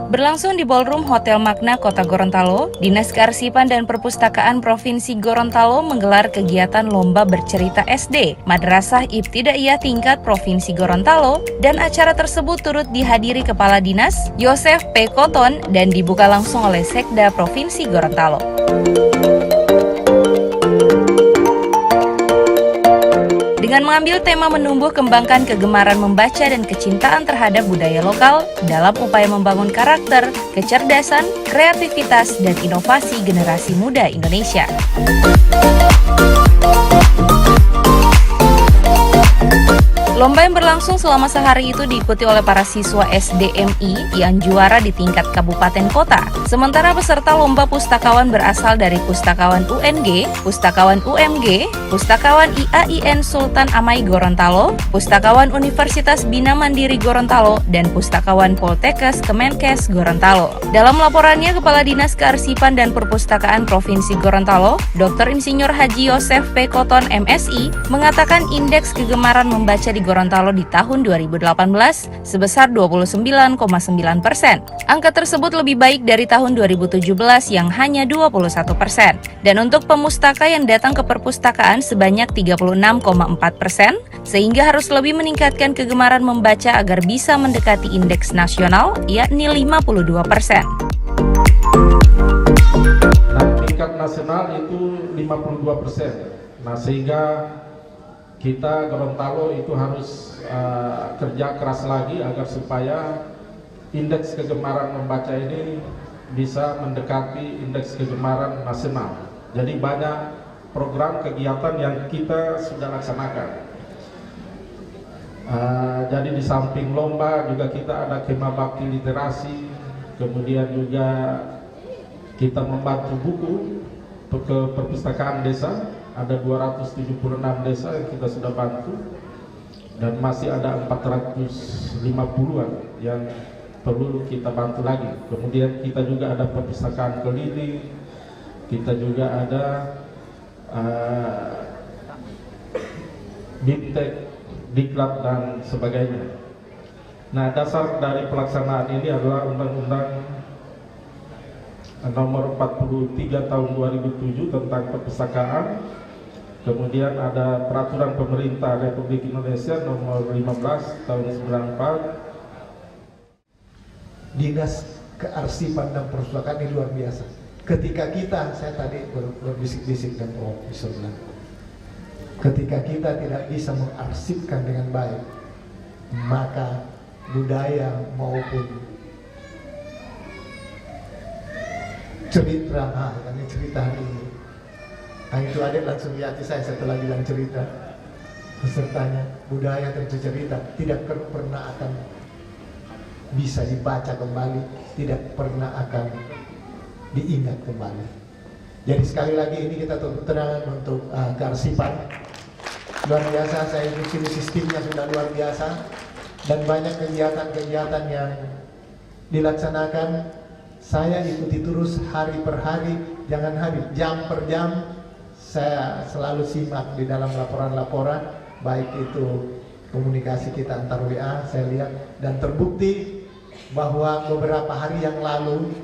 Berlangsung di Ballroom Hotel Magna Kota Gorontalo, Dinas Kearsipan dan Perpustakaan Provinsi Gorontalo menggelar kegiatan Lomba Bercerita SD, Madrasah Ibtidaiyah tingkat Provinsi Gorontalo, dan acara tersebut turut dihadiri Kepala Dinas, Yosef P. Koton, dan dibuka langsung oleh Sekda Provinsi Gorontalo. Dengan mengambil tema menumbuh kembangkan kegemaran membaca dan kecintaan terhadap budaya lokal dalam upaya membangun karakter, kecerdasan, kreativitas, dan inovasi generasi muda Indonesia. Lomba yang berlangsung selama sehari itu diikuti oleh para siswa SDMI yang juara di tingkat kabupaten kota. Sementara peserta lomba pustakawan berasal dari Pustakawan UNG, Pustakawan UMG, Pustakawan IAIN Sultan Amai Gorontalo, Pustakawan Universitas Bina Mandiri Gorontalo, dan Pustakawan Poltekkes Kemenkes Gorontalo. Dalam laporannya, Kepala Dinas Kearsipan dan Perpustakaan Provinsi Gorontalo, Dr. Insinyur Haji Yosef P. Koton MSI, mengatakan indeks kegemaran membaca di Gorontalo di tahun 2018 sebesar 29,9%. Angka tersebut lebih baik dari tahun 2017 yang hanya 21%. Dan untuk pemustaka yang datang ke perpustakaan sebanyak 36,4%, sehingga harus lebih meningkatkan kegemaran membaca agar bisa mendekati indeks nasional, yakni 52%. Nah, tingkat nasional itu 52%. Nah, sehingga kita Gorontalo itu harus kerja keras lagi agar supaya indeks kegemaran membaca ini bisa mendekati indeks kegemaran nasional. Jadi banyak program kegiatan yang kita sudah laksanakan. Jadi di samping lomba juga kita ada kema bakti literasi, kemudian juga kita membantu buku ke perpustakaan desa. Ada 276 desa yang kita sudah bantu dan masih ada 450-an yang perlu kita bantu lagi. Kemudian kita juga ada perpustakaan keliling, kita juga ada biptek, diklat dan sebagainya. Nah, dasar dari pelaksanaan ini adalah Undang-Undang Nomor 43 Tahun 2007 tentang perpustakaan. Kemudian ada Peraturan Pemerintah Republik Indonesia Nomor 15 Tahun 94. Dinas Kearsipan dan Perpustakaan ini luar biasa. Ketika kita, saya tadi berbisik-bisik dan profesor bilang, ketika kita tidak bisa mengarsipkan dengan baik, maka budaya maupun cerita, ini cerita hari ini. Nah, itu adik langsung di hati saya setelah bilang cerita. Pesertanya, budaya dan cerita tidak pernah akan bisa dibaca kembali, tidak pernah akan diingat kembali. Jadi sekali lagi ini kita tepuk tangan untuk kearsipan. Luar biasa, saya ikuti sistemnya sudah luar biasa. Dan banyak kegiatan-kegiatan yang dilaksanakan. Saya ikuti terus hari per hari, jangan hari, jam per jam. Saya selalu simak di dalam laporan-laporan, baik itu komunikasi kita antar WA, saya lihat. Dan terbukti bahwa beberapa hari yang lalu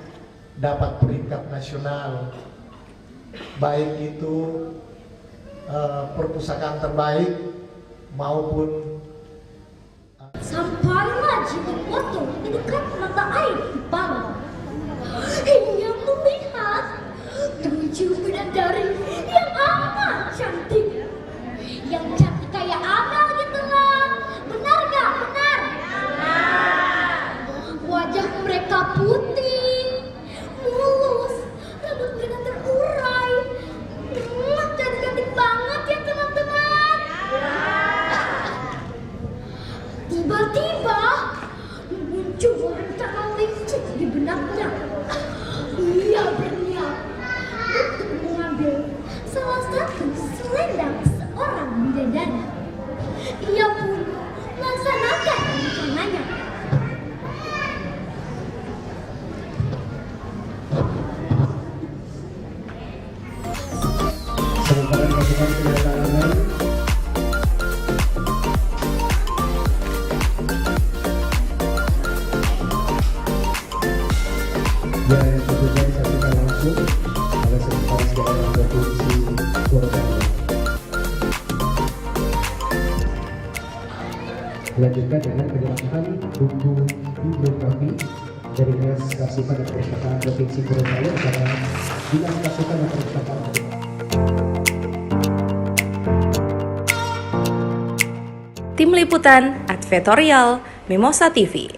dapat peringkat nasional, baik itu perpustakaan terbaik maupun sampailah jika foto di dekat mata air di bawah. Ia melihat 7 bidadari yang amat cantik, yang cantik kayak Amel gitu lah. Benar gak? Benar. Wajah mereka putih, mulus, rambut mereka terurai. Cantik-cantik banget ya teman-teman. Tiba-tiba muncul rencana licik di benaknya. Ia berniat untuk mengambil salah satu selendang seorang bidadari. Ia pun melaksanakan rencananya. sementara pasukan kedatangan Dilanjutkan dengan penyerahan buku bibliografi dari Dinas Kearsipan dan Perpustakaan Provinsi Gorontalo kepada Dinas Kearsipan dan Perpustakaan. Tim Liputan Advertorial Mimosa TV.